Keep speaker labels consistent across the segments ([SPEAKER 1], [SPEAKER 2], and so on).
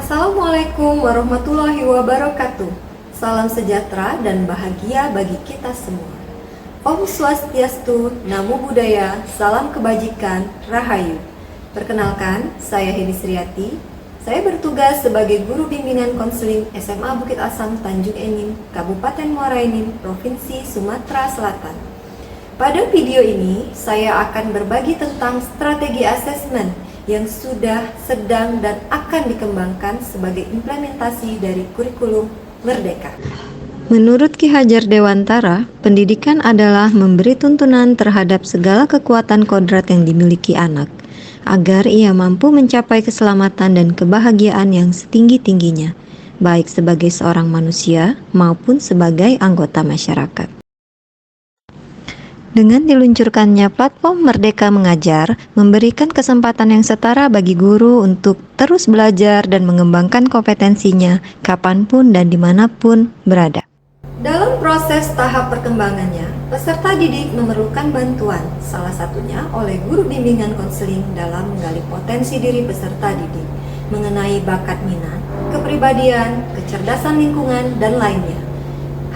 [SPEAKER 1] Assalamualaikum warahmatullahi wabarakatuh. Salam sejahtera dan bahagia bagi kita semua. Om Swastiastu, Namo Buddhaya, salam kebajikan, Rahayu. Perkenalkan, saya Hedi Sriati. Saya bertugas sebagai guru bimbingan konseling SMA Bukit Asam Tanjung Enim, Kabupaten Muara Enim, Provinsi Sumatera Selatan. Pada video ini, saya akan berbagi tentang strategi asesmen yang sudah, sedang, dan akan dikembangkan sebagai implementasi dari kurikulum Merdeka.
[SPEAKER 2] Menurut Ki Hajar Dewantara, pendidikan adalah memberi tuntunan terhadap segala kekuatan kodrat yang dimiliki anak, agar ia mampu mencapai keselamatan dan kebahagiaan yang setinggi-tingginya, baik sebagai seorang manusia maupun sebagai anggota masyarakat. Dengan diluncurkannya platform Merdeka Mengajar, memberikan kesempatan yang setara bagi guru untuk terus belajar dan mengembangkan kompetensinya kapanpun dan dimanapun berada.
[SPEAKER 1] Dalam proses tahap perkembangannya, peserta didik memerlukan bantuan, salah satunya oleh guru bimbingan konseling dalam menggali potensi diri peserta didik, mengenai bakat minat, kepribadian, kecerdasan lingkungan, dan lainnya.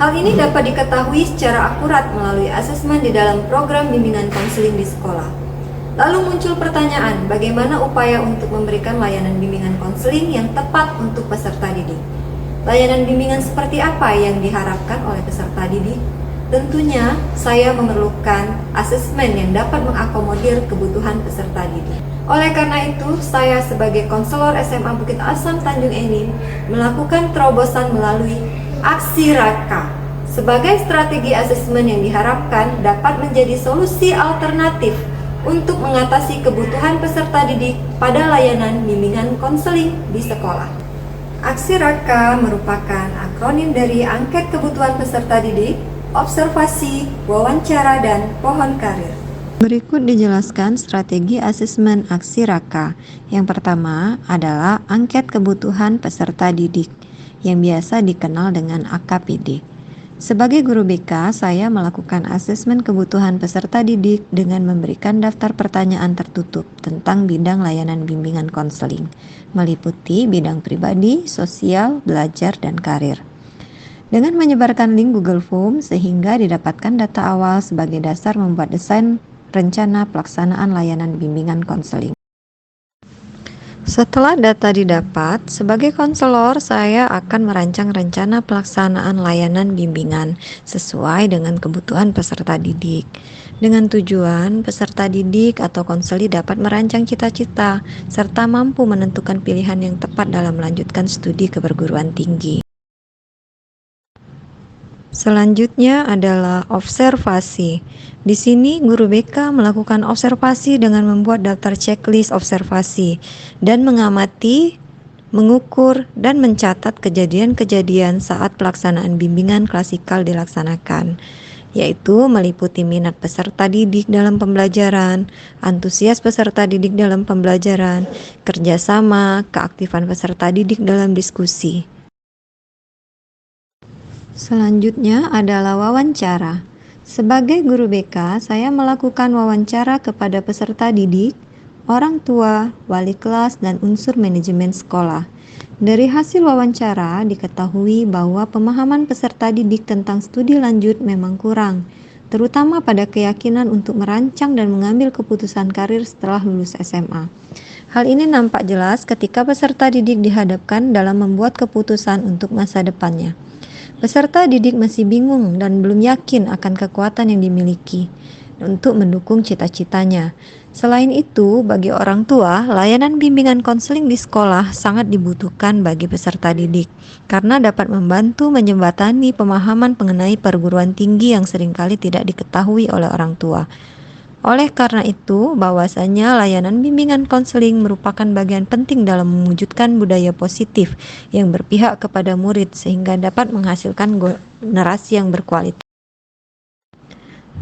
[SPEAKER 1] Hal ini dapat diketahui secara akurat melalui asesmen di dalam program bimbingan konseling di sekolah. Lalu muncul pertanyaan, bagaimana upaya untuk memberikan layanan bimbingan konseling yang tepat untuk peserta didik? Layanan bimbingan seperti apa yang diharapkan oleh peserta didik? Tentunya, saya memerlukan asesmen yang dapat mengakomodir kebutuhan peserta didik. Oleh karena itu, saya sebagai konselor SMA Bukit Asam Tanjung Enim melakukan terobosan melalui Aksi Raka sebagai strategi asesmen yang diharapkan dapat menjadi solusi alternatif untuk mengatasi kebutuhan peserta didik pada layanan bimbingan konseling di sekolah. Aksi Raka merupakan akronim dari angket kebutuhan peserta didik, observasi, wawancara, dan pohon karir.
[SPEAKER 2] Berikut dijelaskan strategi asesmen Aksi Raka. Yang pertama adalah angket kebutuhan peserta didik, yang biasa dikenal dengan AKPD. Sebagai guru BK, saya melakukan asesmen kebutuhan peserta didik dengan memberikan daftar pertanyaan tertutup tentang bidang layanan bimbingan konseling, meliputi bidang pribadi, sosial, belajar, dan karir. Dengan menyebarkan link Google Form sehingga didapatkan data awal sebagai dasar membuat desain rencana pelaksanaan layanan bimbingan konseling. Setelah data didapat, sebagai konselor saya akan merancang rencana pelaksanaan layanan bimbingan sesuai dengan kebutuhan peserta didik. Dengan tujuan peserta didik atau konseli dapat merancang cita-cita serta mampu menentukan pilihan yang tepat dalam melanjutkan studi keperguruan tinggi. Selanjutnya adalah observasi. Di sini guru BK melakukan observasi dengan membuat daftar checklist observasi dan mengamati, mengukur, dan mencatat kejadian-kejadian saat pelaksanaan bimbingan klasikal dilaksanakan, yaitu meliputi minat peserta didik dalam pembelajaran, antusias peserta didik dalam pembelajaran, kerjasama, keaktifan peserta didik dalam diskusi. Selanjutnya adalah wawancara. Sebagai guru BK, saya melakukan wawancara kepada peserta didik, orang tua, wali kelas, dan unsur manajemen sekolah. Dari hasil wawancara, diketahui bahwa pemahaman peserta didik tentang studi lanjut memang kurang, terutama pada keyakinan untuk merancang dan mengambil keputusan karir setelah lulus SMA. Hal ini nampak jelas ketika peserta didik dihadapkan dalam membuat keputusan untuk masa depannya. Peserta didik masih bingung dan belum yakin akan kekuatan yang dimiliki untuk mendukung cita-citanya. Selain itu, bagi orang tua, layanan bimbingan konseling di sekolah sangat dibutuhkan bagi peserta didik karena dapat membantu menjembatani pemahaman mengenai perguruan tinggi yang seringkali tidak diketahui oleh orang tua. Oleh karena itu, bahwasanya layanan bimbingan konseling merupakan bagian penting dalam mewujudkan budaya positif yang berpihak kepada murid sehingga dapat menghasilkan generasi yang berkualitas.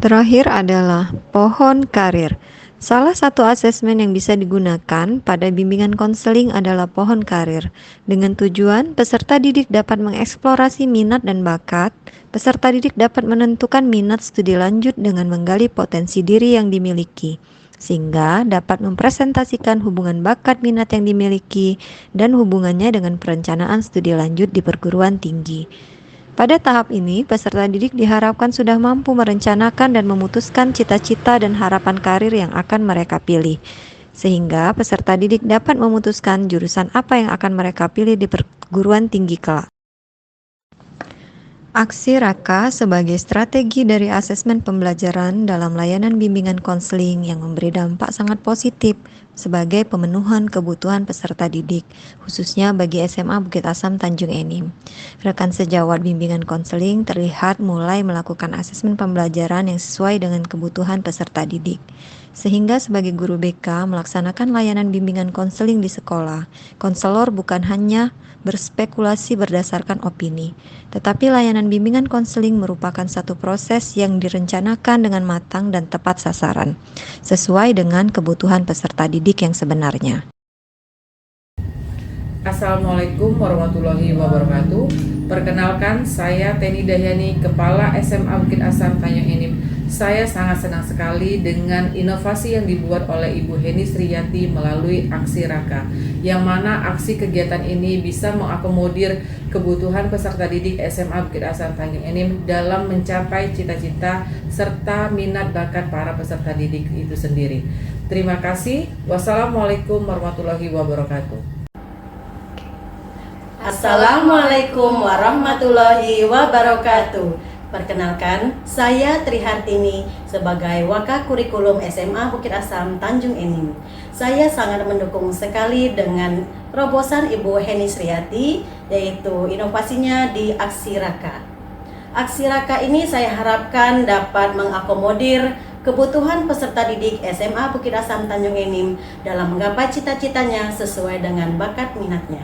[SPEAKER 2] Terakhir adalah pohon karir. Salah satu asesmen yang bisa digunakan pada bimbingan konseling adalah pohon karir. Dengan tujuan peserta didik dapat mengeksplorasi minat dan bakat, peserta didik dapat menentukan minat studi lanjut dengan menggali potensi diri yang dimiliki. sehingga dapat mempresentasikan hubungan bakat minat yang dimiliki dan hubungannya dengan perencanaan studi lanjut di perguruan tinggi. Pada tahap ini, peserta didik diharapkan sudah mampu merencanakan dan memutuskan cita-cita dan harapan karir yang akan mereka pilih, sehingga peserta didik dapat memutuskan jurusan apa yang akan mereka pilih di perguruan tinggi kelak. Aksi Raka sebagai strategi dari asesmen pembelajaran dalam layanan bimbingan konseling yang memberi dampak sangat positif sebagai pemenuhan kebutuhan peserta didik, khususnya bagi SMA Bukit Asam Tanjung Enim. Rekan sejawat bimbingan konseling terlihat mulai melakukan asesmen pembelajaran yang sesuai dengan kebutuhan peserta didik. Sehingga sebagai guru BK melaksanakan layanan bimbingan konseling di sekolah, konselor bukan hanya berspekulasi berdasarkan opini, tetapi layanan bimbingan konseling merupakan satu proses yang direncanakan dengan matang dan tepat sasaran, sesuai dengan kebutuhan peserta didik yang sebenarnya.
[SPEAKER 3] Assalamualaikum warahmatullahi wabarakatuh. Perkenalkan, saya Teni Dahyani, Kepala SMA Bukit Asam Tanjung Enim. Saya sangat senang sekali dengan inovasi yang dibuat oleh Ibu Heni Sriyati melalui Aksi Raka, yang mana aksi kegiatan ini bisa mengakomodir kebutuhan peserta didik SMA Bukit Asam Tanjung Enim dalam mencapai cita-cita serta minat bakat para peserta didik itu sendiri. Terima kasih. Wassalamualaikum warahmatullahi wabarakatuh.
[SPEAKER 4] Assalamualaikum warahmatullahi wabarakatuh. Perkenalkan, saya Trihartini sebagai Wakil Kurikulum SMA Bukit Asam Tanjung Enim. Saya sangat mendukung sekali dengan terobosan Ibu Heni Sriyati, yaitu inovasinya di Aksi Raka. Aksi Raka ini saya harapkan dapat mengakomodir kebutuhan peserta didik SMA Bukit Asam Tanjung Enim dalam menggapai cita-citanya sesuai dengan bakat minatnya.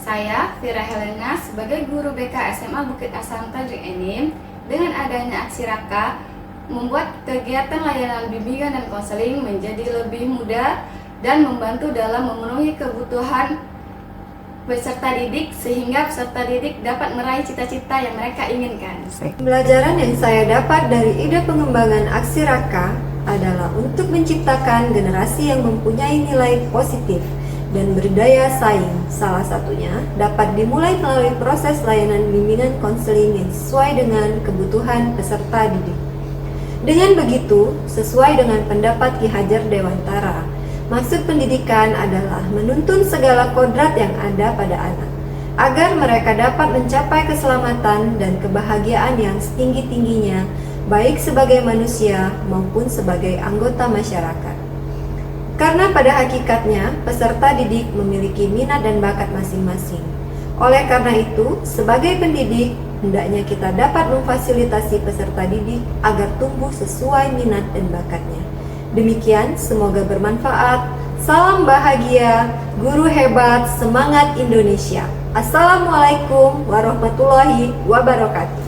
[SPEAKER 5] Saya, Fira Helena, sebagai guru BK SMA Bukit Asam Tanjung Enim, dengan adanya Aksi Raka, membuat kegiatan layanan bimbingan dan konseling menjadi lebih mudah dan membantu dalam memenuhi kebutuhan peserta didik, sehingga peserta didik dapat meraih cita-cita yang mereka inginkan.
[SPEAKER 1] Pembelajaran yang saya dapat dari ide pengembangan Aksi Raka adalah untuk menciptakan generasi yang mempunyai nilai positif dan berdaya saing. Salah satunya dapat dimulai melalui proses layanan bimbingan konseling yang sesuai dengan kebutuhan peserta didik. Dengan begitu, sesuai dengan pendapat Ki Hajar Dewantara, maksud pendidikan adalah menuntun segala kodrat yang ada pada anak, agar mereka dapat mencapai keselamatan dan kebahagiaan yang setinggi-tingginya, baik sebagai manusia maupun sebagai anggota masyarakat. Karena pada hakikatnya, peserta didik memiliki minat dan bakat masing-masing. Oleh karena itu, sebagai pendidik, hendaknya kita dapat memfasilitasi peserta didik agar tumbuh sesuai minat dan bakatnya. Demikian, semoga bermanfaat. Salam bahagia, guru hebat, semangat Indonesia. Assalamualaikum warahmatullahi wabarakatuh.